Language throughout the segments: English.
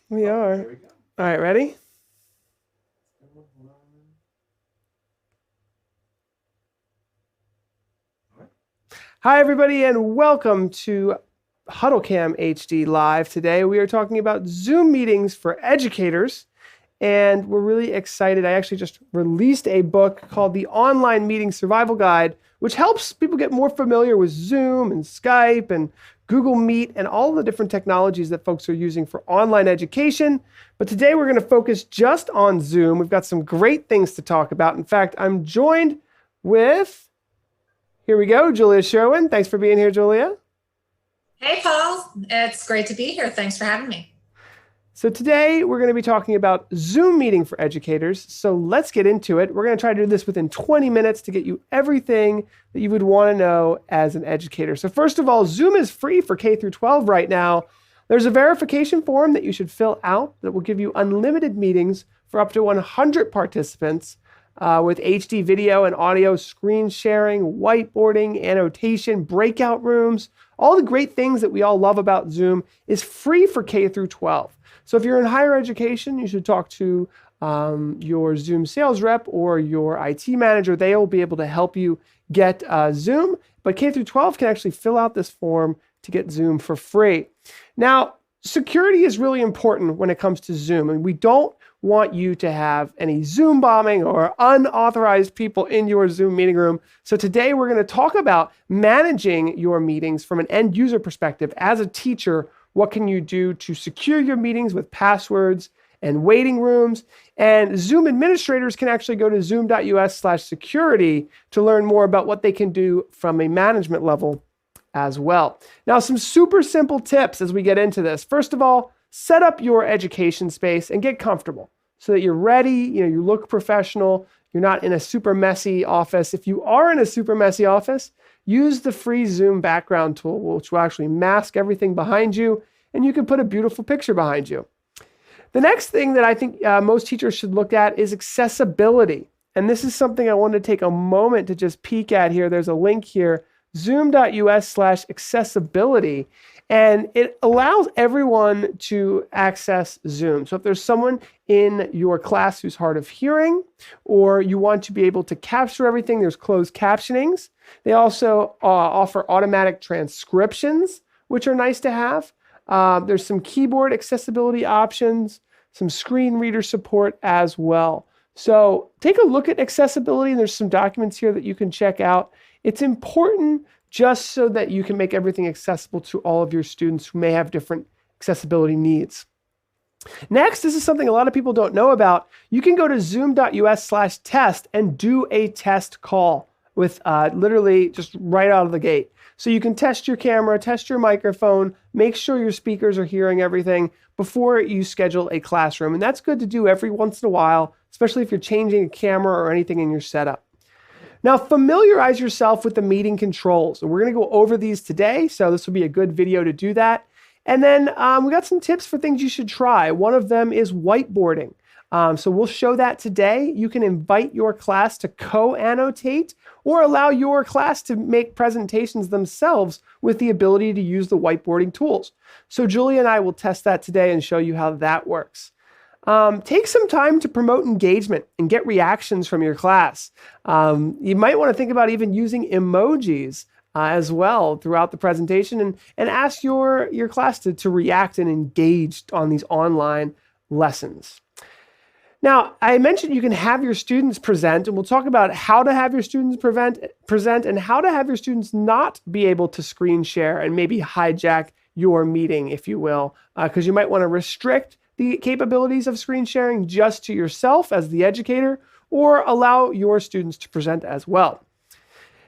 We are. There we go. All right, ready? Hi, everybody, and welcome to HuddleCam HD Live. Today, we are talking about Zoom meetings for educators, and we're really excited. I actually just released a book called The Online Meeting Survival Guide, which helps people get more familiar with Zoom and Skype and Google Meet and all the different technologies that folks are using for online education. But today, we're going to focus just on Zoom. We've got some great things to talk about. In fact, I'm joined with, here we go, Julia Sherwin. Thanks for being here, Julia. Hey, Paul. It's great to be here. Thanks for having me. So today we're going to be talking about Zoom meeting for educators. So let's get into it. We're going to try to do this within 20 minutes to get you everything that you would want to know as an educator. So first of all, Zoom is free for K through 12 right now. There's a verification form that you should fill out that will give you unlimited meetings for up to 100 participants with HD video and audio, screen sharing, whiteboarding, annotation, breakout rooms. All the great things that we all love about Zoom is free for K through 12. So if you're in higher education, you should talk to your Zoom sales rep or your IT manager. They will be able to help you get Zoom. But K through 12 can actually fill out this form to get Zoom for free. Now, security is really important when it comes to Zoom. And we don't want you to have any Zoom bombing or unauthorized people in your Zoom meeting room. So today we're going to talk about managing your meetings from an end user perspective. As a teacher, what can you do to secure your meetings with passwords and waiting rooms? And Zoom administrators can actually go to zoom.us/security to learn more about what they can do from a management level as well. Now, some super simple tips as we get into this. First of all, set up your education space and get comfortable so that you're ready, you look professional, you're not in a super messy office. If you are in a super messy office, use the free Zoom background tool, which will actually mask everything behind you, and you can put a beautiful picture behind you. The next thing that I think most teachers should look at is accessibility. And this is something I want to take a moment to just peek at here. There's a link here, zoom.us/accessibility. And it allows everyone to access Zoom. So if there's someone in your class who's hard of hearing, or you want to be able to capture everything, there's closed captionings. They also offer automatic transcriptions, which are nice to have. There's some keyboard accessibility options, some screen reader support as well. So take a look at accessibility. There's some documents here that you can check out. It's important just so that you can make everything accessible to all of your students who may have different accessibility needs. Next, this is something a lot of people don't know about. You can go to zoom.us/test and do a test call with literally just right out of the gate. So you can test your camera, test your microphone, make sure your speakers are hearing everything before you schedule a classroom. And that's good to do every once in a while, especially if you're changing a camera or anything in your setup. Now, familiarize yourself with the meeting controls. And we're going to go over these today. So this will be a good video to do that. And then we got some tips for things you should try. One of them is whiteboarding. So we'll show that today. You can invite your class to co-annotate or allow your class to make presentations themselves with the ability to use the whiteboarding tools. So Julia and I will test that today and show you how that works. Take some time to promote engagement and get reactions from your class. You might want to think about even using emojis as well throughout the presentation and ask your class to react and engage on these online lessons. Now, I mentioned you can have your students present, and we'll talk about how to have your students present and how to have your students not be able to screen share and maybe hijack your meeting, if you will, because you might want to restrict the capabilities of screen sharing just to yourself as the educator, or allow your students to present as well.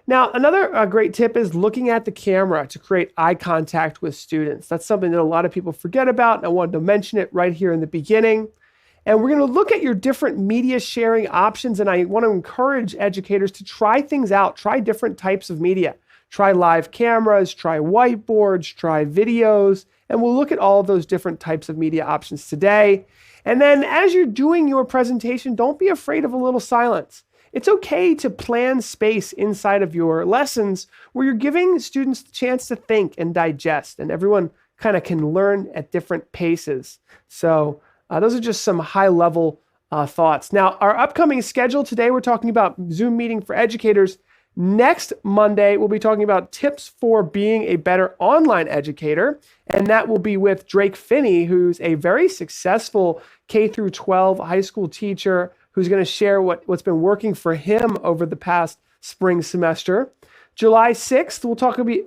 Now, another great tip is looking at the camera to create eye contact with students. That's something that a lot of people forget about, and I wanted to mention it right here in the beginning. And we're going to look at your different media sharing options, and I want to encourage educators to try things out, try different types of media. Try live cameras, try whiteboards, try videos, and we'll look at all of those different types of media options today. And then as you're doing your presentation, don't be afraid of a little silence. It's okay to plan space inside of your lessons where you're giving students the chance to think and digest, and everyone kind of can learn at different paces. So those are just some high level thoughts. Now, our upcoming schedule today, we're talking about Zoom meeting for educators. Next Monday, we'll be talking about tips for being a better online educator. And that will be with Drake Finney, who's a very successful K through 12 high school teacher who's going to share what's been working for him over the past spring semester. July 6th,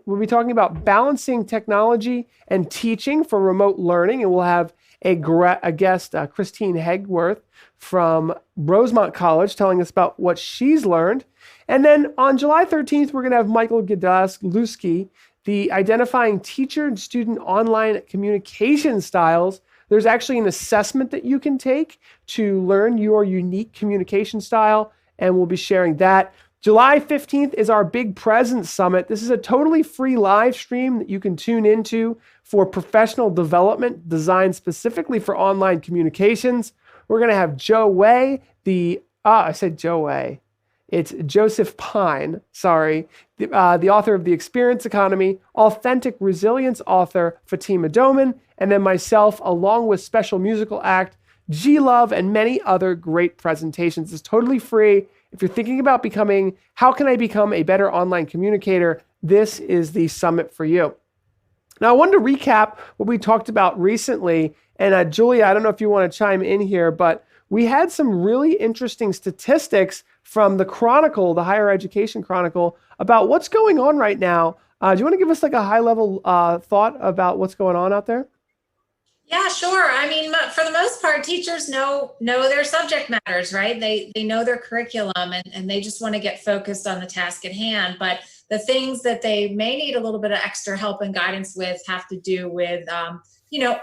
we'll be talking about balancing technology and teaching for remote learning. And we'll have a guest, Christine Hegworth from Rosemont College, telling us about what she's learned. And then on July 13th, we're going to have Michael Godlewski, the Identifying Teacher and Student Online Communication Styles. There's actually an assessment that you can take to learn your unique communication style, and we'll be sharing that. July 15th is our Big Presence Summit. This is a totally free live stream that you can tune into for professional development designed specifically for online communications. We're going to have Joe Way, I said Joe Way. It's Joseph Pine, the author of The Experience Economy, Authentic Resilience author Fatima Doman, and then myself, along with special musical act G Love and many other great presentations. It's totally free. If you're thinking about how can I become a better online communicator, this is the summit for you. Now, I wanted to recap what we talked about recently. And Julia, I don't know if you want to chime in here, but we had some really interesting statistics from the Chronicle, the Higher Education Chronicle, about what's going on right now. Do you want to give us like a high level thought about what's going on out there? Yeah, sure. I mean, for the most part, teachers know their subject matters, right? They know their curriculum and they just want to get focused on the task at hand. But the things that they may need a little bit of extra help and guidance with have to do with,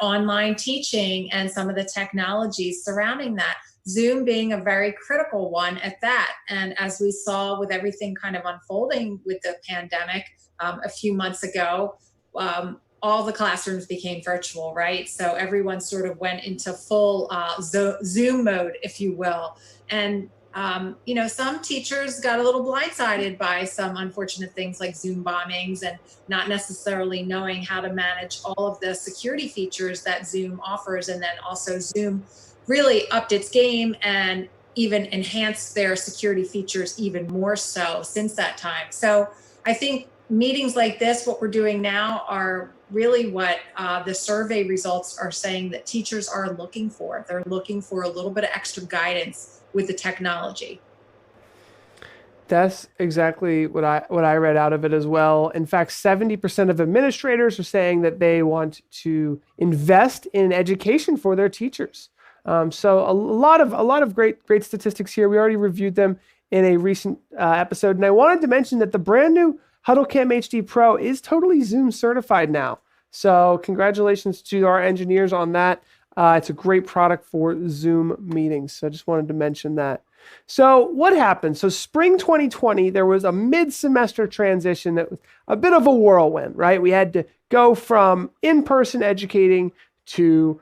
online teaching and some of the technologies surrounding that. Zoom being a very critical one at that. And as we saw with everything kind of unfolding with the pandemic a few months ago, all the classrooms became virtual, right? So everyone sort of went into full Zoom mode, if you will. And, some teachers got a little blindsided by some unfortunate things like Zoom bombings and not necessarily knowing how to manage all of the security features that Zoom offers. And then also Zoom really upped its game and even enhanced their security features even more so since that time. So I think meetings like this, what we're doing now, are really what the survey results are saying that teachers are looking for. They're looking for a little bit of extra guidance with the technology. That's exactly what I read out of it as well. In fact, 70% of administrators are saying that they want to invest in education for their teachers. So a lot of great statistics here. We already reviewed them in a recent episode, and I wanted to mention that the brand new HuddleCam HD Pro is totally Zoom certified now. So congratulations to our engineers on that. It's a great product for Zoom meetings. So I just wanted to mention that. So what happened? So spring 2020, there was a mid-semester transition that was a bit of a whirlwind, right? We had to go from in-person educating to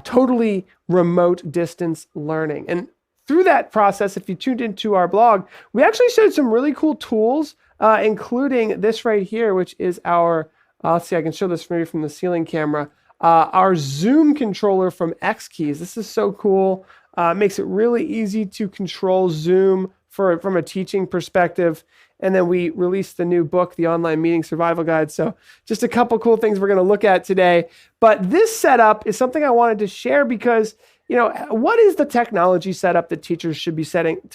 totally remote distance learning. And through that process, if you tuned into our blog, we actually showed some really cool tools, including this right here, which is our, let's see, I can show this maybe from the ceiling camera, our Zoom controller from X-Keys. This is so cool. Makes it really easy to control Zoom from a teaching perspective. And then we released the new book, The Online Meeting Survival Guide. So just a couple cool things we're going to look at today. But this setup is something I wanted to share because, what is the technology setup that teachers should be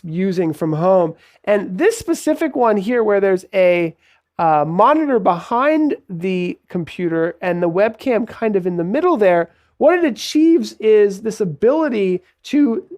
using from home? And this specific one here, where there's a monitor behind the computer and the webcam kind of in the middle there, what it achieves is this ability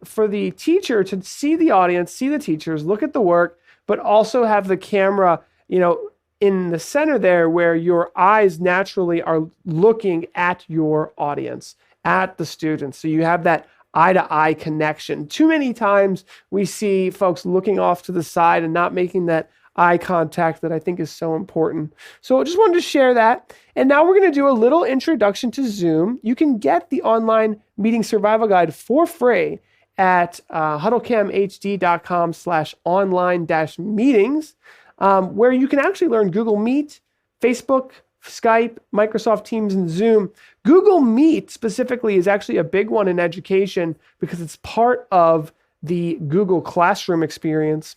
for the teacher to see the audience, see the teachers, look at the work, but also have the camera, in the center there where your eyes naturally are looking at your audience, at the students. So you have that eye-to-eye connection. Too many times we see folks looking off to the side and not making that eye contact that I think is so important. So I just wanted to share that. And now we're going to do a little introduction to Zoom. You can get the Online Meeting Survival Guide for free at huddlecamhd.com/online-meetings, where you can actually learn Google Meet, Facebook, Skype, Microsoft Teams, and Zoom. Google Meet specifically is actually a big one in education because it's part of the Google Classroom experience.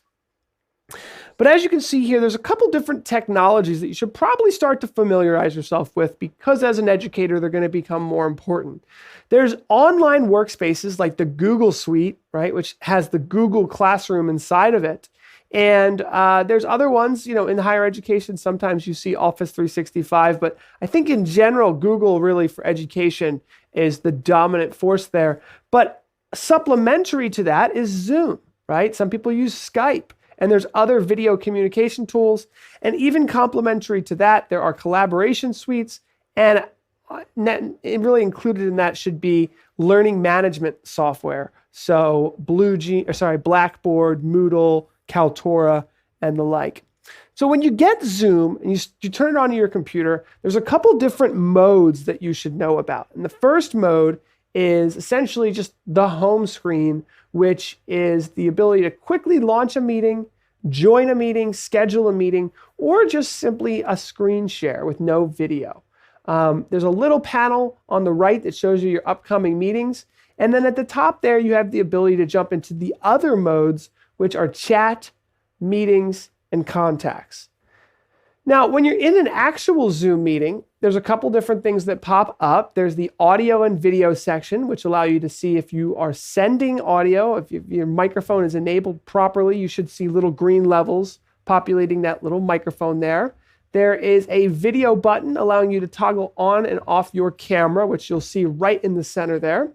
But as you can see here, there's a couple different technologies that you should probably start to familiarize yourself with because as an educator, they're going to become more important. There's online workspaces like the Google Suite, right, which has the Google Classroom inside of it. And there's other ones, in higher education, sometimes you see Office 365, but I think in general, Google really for education is the dominant force there. But supplementary to that is Zoom, right? Some people use Skype. And there's other video communication tools. And even complementary to that, there are collaboration suites. And really included in that should be learning management software. So Blackboard, Moodle, Kaltura, and the like. So when you get Zoom and you turn it on to your computer, there's a couple different modes that you should know about. And the first mode is essentially just the home screen, which is the ability to quickly launch a meeting, join a meeting, schedule a meeting, or just simply a screen share with no video. There's a little panel on the right that shows you your upcoming meetings. And then at the top there, you have the ability to jump into the other modes, which are chat, meetings, and contacts. Now, when you're in an actual Zoom meeting, there's a couple different things that pop up. There's the audio and video section, which allow you to see if you are sending audio. If your microphone is enabled properly, you should see little green levels populating that little microphone there. There is a video button allowing you to toggle on and off your camera, which you'll see right in the center there.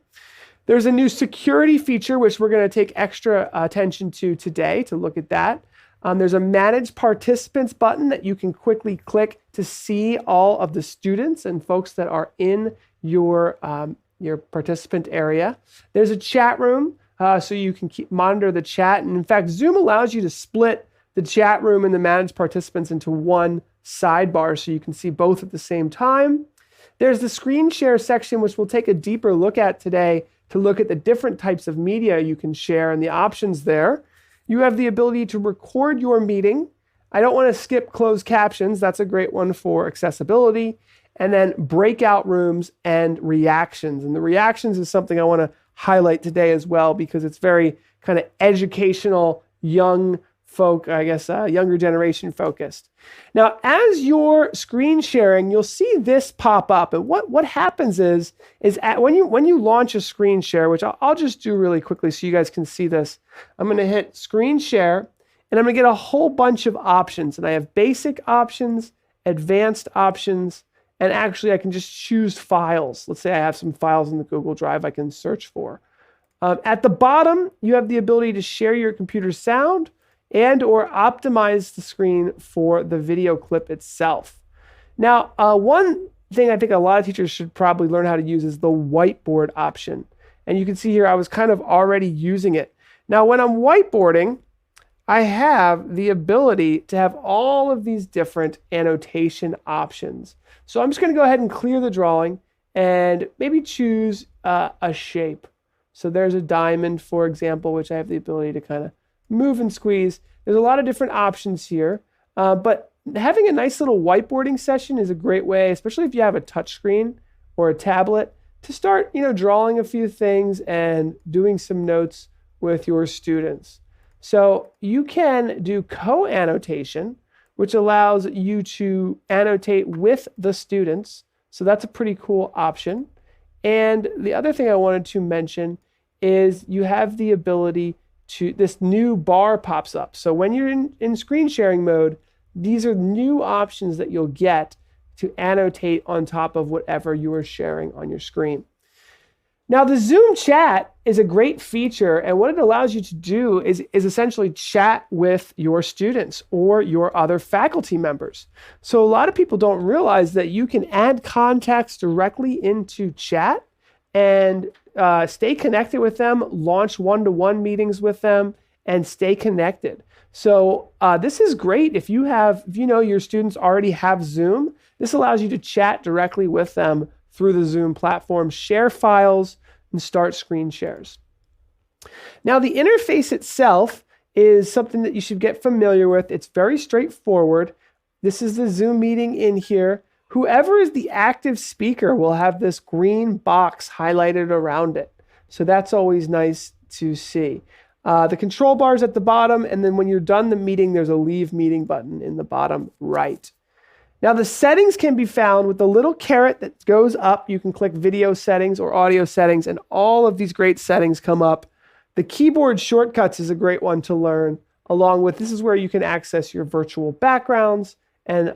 There's a new security feature, which we're going to take extra attention to today to look at that. There's a Manage Participants button that you can quickly click to see all of the students and folks that are in your participant area. There's a chat room, so you can monitor the chat. And in fact, Zoom allows you to split the chat room and the Manage Participants into one sidebar so you can see both at the same time. There's the screen share section, which we'll take a deeper look at today to look at the different types of media you can share and the options there. You have the ability to record your meeting. I don't want to skip closed captions. That's a great one for accessibility. And then breakout rooms and reactions. And the reactions is something I want to highlight today as well because it's very kind of educational, young folk, younger generation focused. Now, as you're screen sharing, you'll see this pop up. And what happens is when you launch a screen share, which I'll just do really quickly so you guys can see this, I'm going to hit screen share and I'm going to get a whole bunch of options. And I have basic options, advanced options, and actually I can just choose files. Let's say I have some files in the Google Drive I can search for. At the bottom, you have the ability to share your computer's sound and or optimize the screen for the video clip itself. Now, one thing I think a lot of teachers should probably learn how to use is the whiteboard option. And you can see here, I was kind of already using it. Now, when I'm whiteboarding, I have the ability to have all of these different annotation options. So I'm just going to go ahead and clear the drawing and maybe choose a shape. So there's a diamond, for example, which I have the ability to kind of move and squeeze. There's a lot of different options here, but having a nice little whiteboarding session is a great way, especially if you have a touch screen or a tablet, to start, drawing a few things and doing some notes with your students. So you can do co-annotation, which allows you to annotate with the students. So that's a pretty cool option. And the other thing I wanted to mention is you have the ability to, this new bar pops up. So when you're in screen sharing mode, these are new options that you'll get to annotate on top of whatever you are sharing on your screen. Now, the Zoom chat is a great feature, and what it allows you to do is essentially chat with your students or your other faculty members. So a lot of people don't realize that you can add contacts directly into chat and stay connected with them, launch one-to-one meetings with them, and stay connected. So this is great if you know your students already have Zoom. This allows you to chat directly with them through the Zoom platform, share files, and start screen shares. Now, the interface itself is something that you should get familiar with. It's very straightforward. This is the Zoom meeting in here. whoever is the active speaker will have this green box highlighted around it. So that's always nice to see. The control bar is at the bottom, and then when you're done the meeting, there's a leave meeting button in the bottom right. Now the settings can be found with the little caret that goes up. You can click video settings or audio settings, and all of these great settings come up. The keyboard shortcuts is a great one to learn, along with this is where you can access your virtual backgrounds and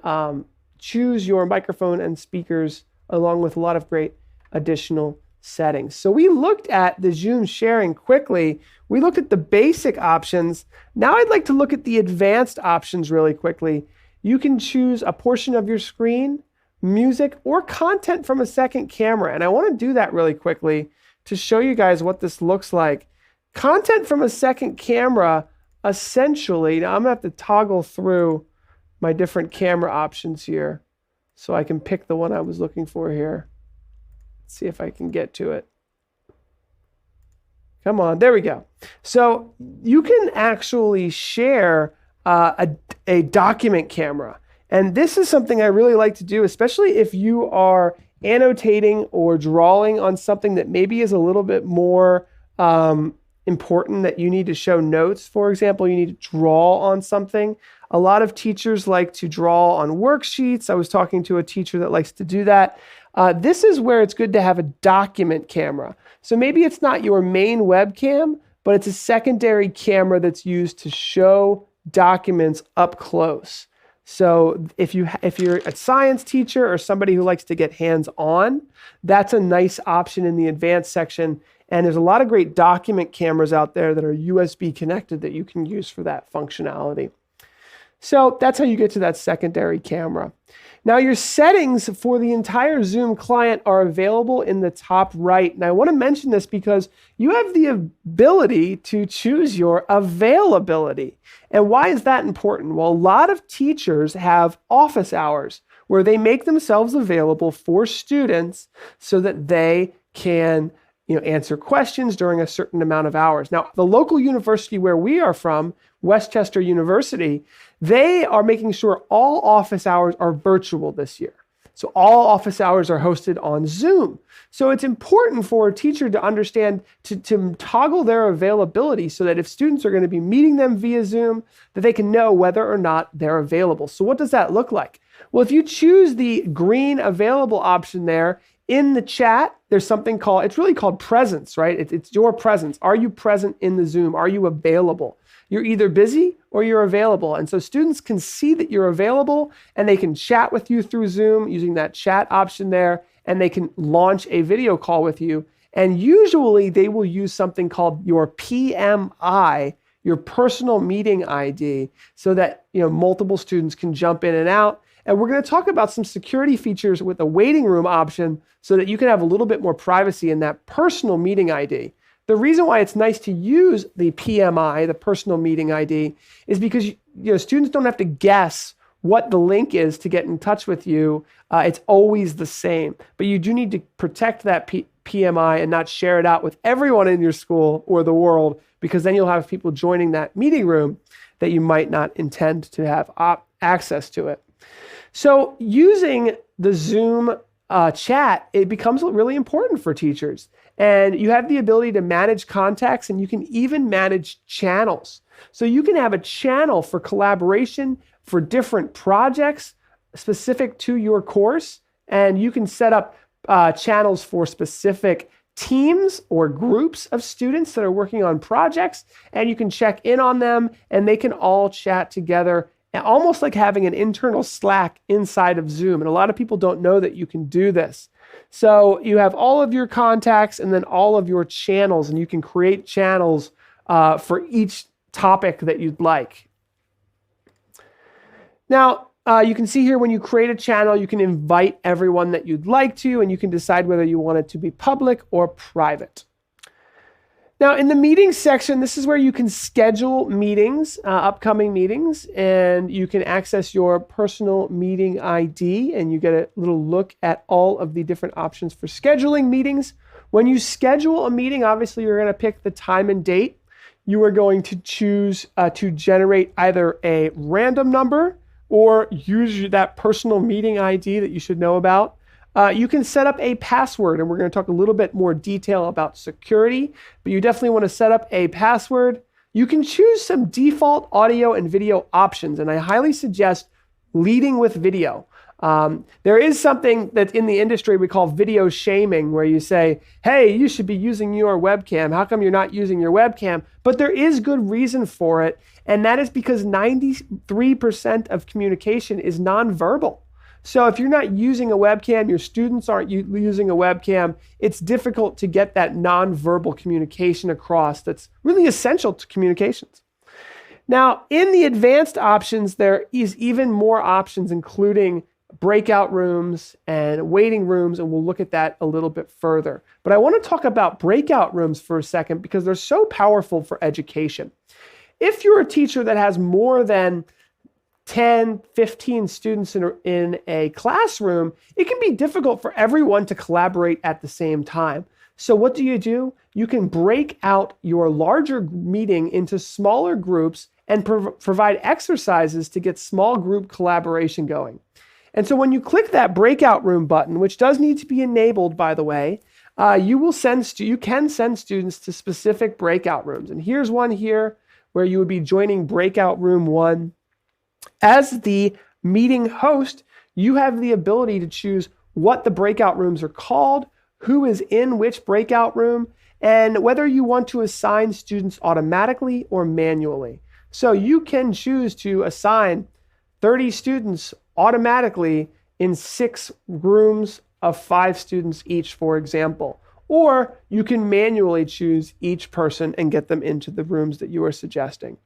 choose your microphone and speakers, along with a lot of great additional settings. So we looked at the Zoom sharing quickly. We looked at the basic options. Now I'd like to look at the advanced options really quickly. You can choose a portion of your screen, music, or content from a second camera. And I want to do that really quickly to show you guys what this looks like. Content from a second camera, essentially, now I'm going to have to toggle through my different camera options here so I can pick the one I was looking for here. Let's see if I can get to it. Come on, there we go. So you can actually share a document camera. And this is something I really like to do, especially if you are annotating or drawing on something that maybe is a little bit more important, that you need to show notes. For example, you need to draw on something. A lot of teachers like to draw on worksheets. I was talking to a teacher that likes to do that. This is where it's good to have a document camera. So maybe it's not your main webcam, but it's a secondary camera that's used to show documents up close. So if you're a science teacher or somebody who likes to get hands-on, that's a nice option in the advanced section. And there's a lot of great document cameras out there that are USB connected that you can use for that functionality. So that's how you get to that secondary camera. Now your settings for the entire Zoom client are available in the top right. And I want to mention this because you have the ability to choose your availability. And why is that important? Well, a lot of teachers have office hours where they make themselves available for students so that they can answer questions during a certain amount of hours. Now, the local university where we are from, Westchester University, they are making sure all office hours are virtual this year. So all office hours are hosted on Zoom. So it's important for a teacher to understand to toggle their availability so that if students are going to be meeting them via Zoom, that they can know whether or not they're available. So what does that look like? Well, if you choose the green available option there, in the chat, there's something called, it's really called presence, right? It's your presence. Are you present in the Zoom? Are you available? You're either busy or you're available. And so students can see that you're available and they can chat with you through Zoom using that chat option there, and they can launch a video call with you. And usually they will use something called your PMI, your personal meeting ID, so that multiple students can jump in and out. And we're going to talk about some security features with a waiting room option so that you can have a little bit more privacy in that personal meeting ID. The reason why it's nice to use the PMI, the personal meeting ID, is because students don't have to guess what the link is to get in touch with you. It's always the same. But you do need to protect that PMI and not share it out with everyone in your school or the world, because then you'll have people joining that meeting room that you might not intend to have access to it. So using the Zoom chat, it becomes really important for teachers. And you have the ability to manage contacts, and you can even manage channels. So you can have a channel for collaboration for different projects specific to your course. And you can set up channels for specific teams or groups of students that are working on projects. And you can check in on them, and they can all chat together, almost like having an internal Slack inside of Zoom. And a lot of people don't know that you can do this. So you have all of your contacts and then all of your channels, and you can create channels for each topic that you'd like. Now, you can see here when you create a channel, you can invite everyone that you'd like to, and you can decide whether you want it to be public or private. Now, in the meetings section, this is where you can schedule meetings, upcoming meetings, and you can access your personal meeting ID, and you get a little look at all of the different options for scheduling meetings. When you schedule a meeting, obviously you're going to pick the time and date. You are going to choose to generate either a random number, or use that personal meeting ID that you should know about. You can set up a password, and we're going to talk a little bit more detail about security, but you definitely want to set up a password. You can choose some default audio and video options, and I highly suggest leading with video. There is something that in the industry we call video shaming, where you say, hey, you should be using your webcam. How come you're not using your webcam? But there is good reason for it, and that is because 93% of communication is nonverbal. So if you're not using a webcam, your students aren't using a webcam, it's difficult to get that nonverbal communication across that's really essential to communications. Now, in the advanced options, there is even more options, including breakout rooms and waiting rooms, and we'll look at that a little bit further. But I want to talk about breakout rooms for a second because they're so powerful for education. If you're a teacher that has more than 10, 15 students in a classroom, it can be difficult for everyone to collaborate at the same time. So what do? You can break out your larger meeting into smaller groups and provide exercises to get small group collaboration going. And so when you click that breakout room button, which does need to be enabled, by the way, you can send students to specific breakout rooms. And here's one here where you would be joining breakout room 1. As the meeting host, you have the ability to choose what the breakout rooms are called, who is in which breakout room, and whether you want to assign students automatically or manually. So you can choose to assign 30 students automatically in 6 rooms of 5 students each, for example. Or you can manually choose each person and get them into the rooms that you are suggesting.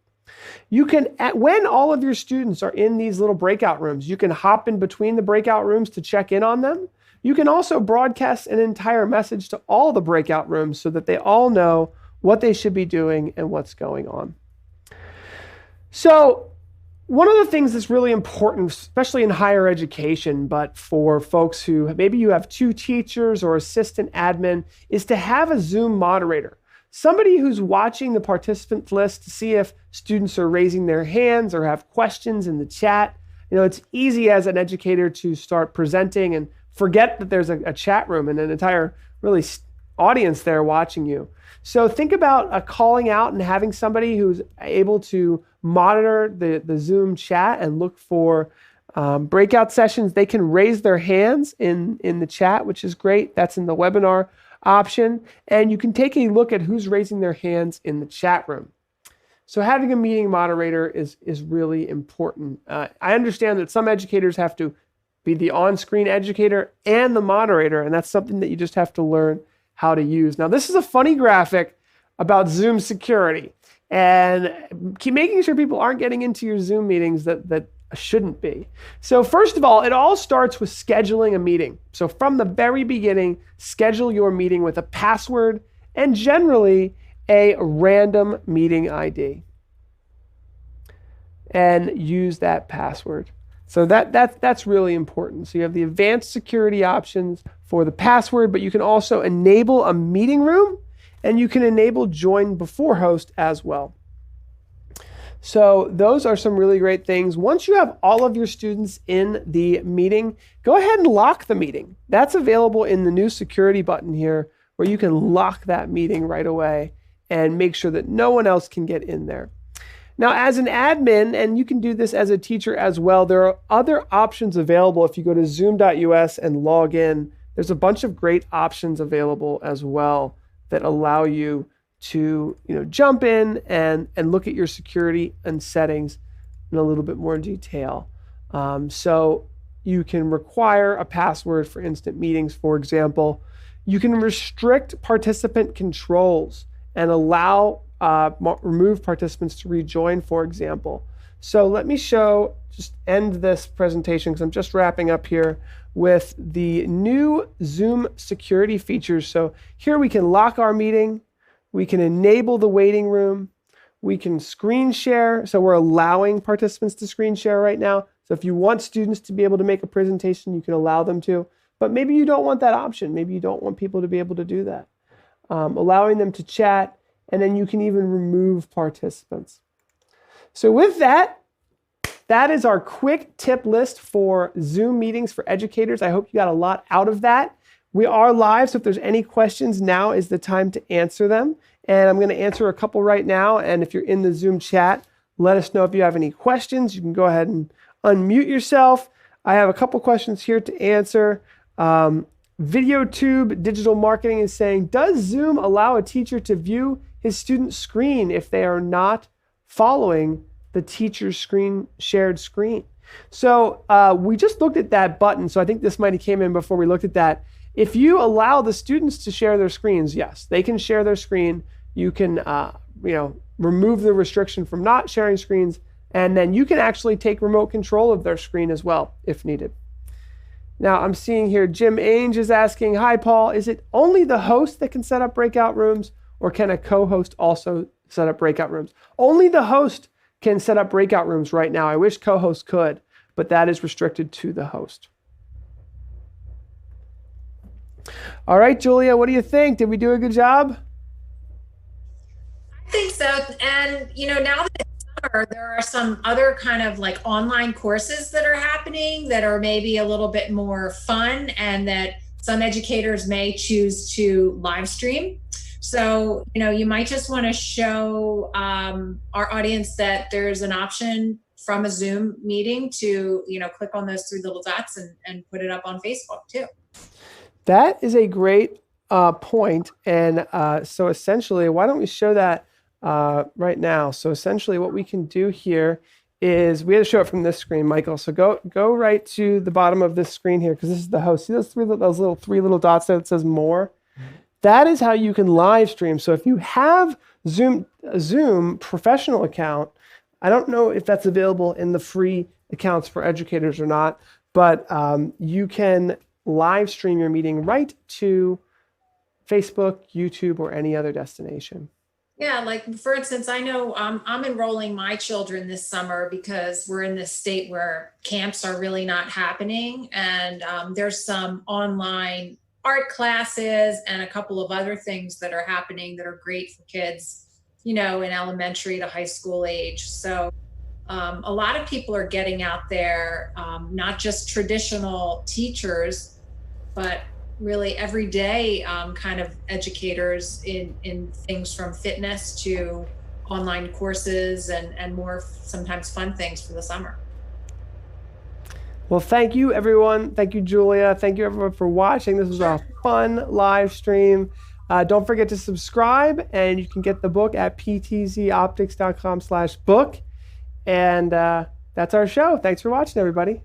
You can, when all of your students are in these little breakout rooms, you can hop in between the breakout rooms to check in on them. You can also broadcast an entire message to all the breakout rooms so that they all know what they should be doing and what's going on. So one of the things that's really important, especially in higher education, but for folks who maybe you have 2 teachers or assistant admin, is to have a Zoom moderator. Somebody who's watching the participant list to see if students are raising their hands or have questions in the chat. It's easy as an educator to start presenting and forget that there's a chat room and an entire really audience there watching you. So think about calling out and having somebody who's able to monitor the Zoom chat and look for breakout sessions. They can raise their hands in the chat, which is great. That's in the webinar option. And you can take a look at who's raising their hands in the chat room. So having a meeting moderator is really important. I understand that some educators have to be the on-screen educator and the moderator, and that's something that you just have to learn how to use. Now, this is a funny graphic about Zoom security and keep making sure people aren't getting into your Zoom meetings that shouldn't be. So first of all, it all starts with scheduling a meeting. So from the very beginning, schedule your meeting with a password and generally a random meeting ID. And use that password. So that's really important. So you have the advanced security options for the password, but you can also enable a meeting room and you can enable join before host as well. So those are some really great things. Once you have all of your students in the meeting, go ahead and lock the meeting. That's available in the new security button here, where you can lock that meeting right away and make sure that no one else can get in there. Now, as an admin, and you can do this as a teacher as well, there are other options available. If you go to zoom.us and log in, there's a bunch of great options available as well that allow you to jump in and look at your security and settings in a little bit more detail. So you can require a password for instant meetings, for example. You can restrict participant controls and allow remove participants to rejoin, for example. So let me just end this presentation because I'm just wrapping up here with the new Zoom security features. So here we can lock our meeting. We can enable the waiting room. We can screen share. So we're allowing participants to screen share right now. So if you want students to be able to make a presentation, you can allow them to. But maybe you don't want that option. Maybe you don't want people to be able to do that. Allowing them to chat, and then you can even remove participants. So with that, that is our quick tip list for Zoom meetings for educators. I hope you got a lot out of that. We are live, so if there's any questions, now is the time to answer them. And I'm going to answer a couple right now. And if you're in the Zoom chat, let us know if you have any questions. You can go ahead and unmute yourself. I have a couple questions here to answer. VideoTube Digital Marketing is saying, does Zoom allow a teacher to view his student's screen if they are not following the teacher's shared screen? So we just looked at that button. So I think this might have came in before we looked at that. If you allow the students to share their screens, yes, they can share their screen. You can remove the restriction from not sharing screens, and then you can actually take remote control of their screen as well if needed. Now I'm seeing here Jim Ainge is asking, hi Paul, is it only the host that can set up breakout rooms, or can a co-host also set up breakout rooms? Only the host can set up breakout rooms right now. I wish co-hosts could, but that is restricted to the host. All right, Julia, what do you think? Did we do a good job? I think so. And, now that it's summer, there are some other kind of like online courses that are happening that are maybe a little bit more fun and that some educators may choose to live stream. So, you might just want to show our audience that there's an option from a Zoom meeting to, click on those three little dots and put it up on Facebook too. That is a great point. And so essentially, why don't we show that right now? So essentially what we can do here is, we had to show it from this screen, Michael. So go right to the bottom of this screen here, because this is the host. See those three little dots there that says more? That is how you can live stream. So if you have a Zoom professional account, I don't know if that's available in the free accounts for educators or not, but you can live stream your meeting right to Facebook, YouTube, or any other destination. Yeah, like for instance, I know I'm enrolling my children this summer because we're in this state where camps are really not happening. And there's some online art classes and a couple of other things that are happening that are great for kids, in elementary to high school age. So a lot of people are getting out there, not just traditional teachers, but really everyday kind of educators in things from fitness to online courses and more sometimes fun things for the summer. Well, thank you, everyone. Thank you, Julia. Thank you, everyone, for watching. This was a fun live stream. Don't forget to subscribe, and you can get the book at ptzoptics.com/book. And that's our show. Thanks for watching, everybody.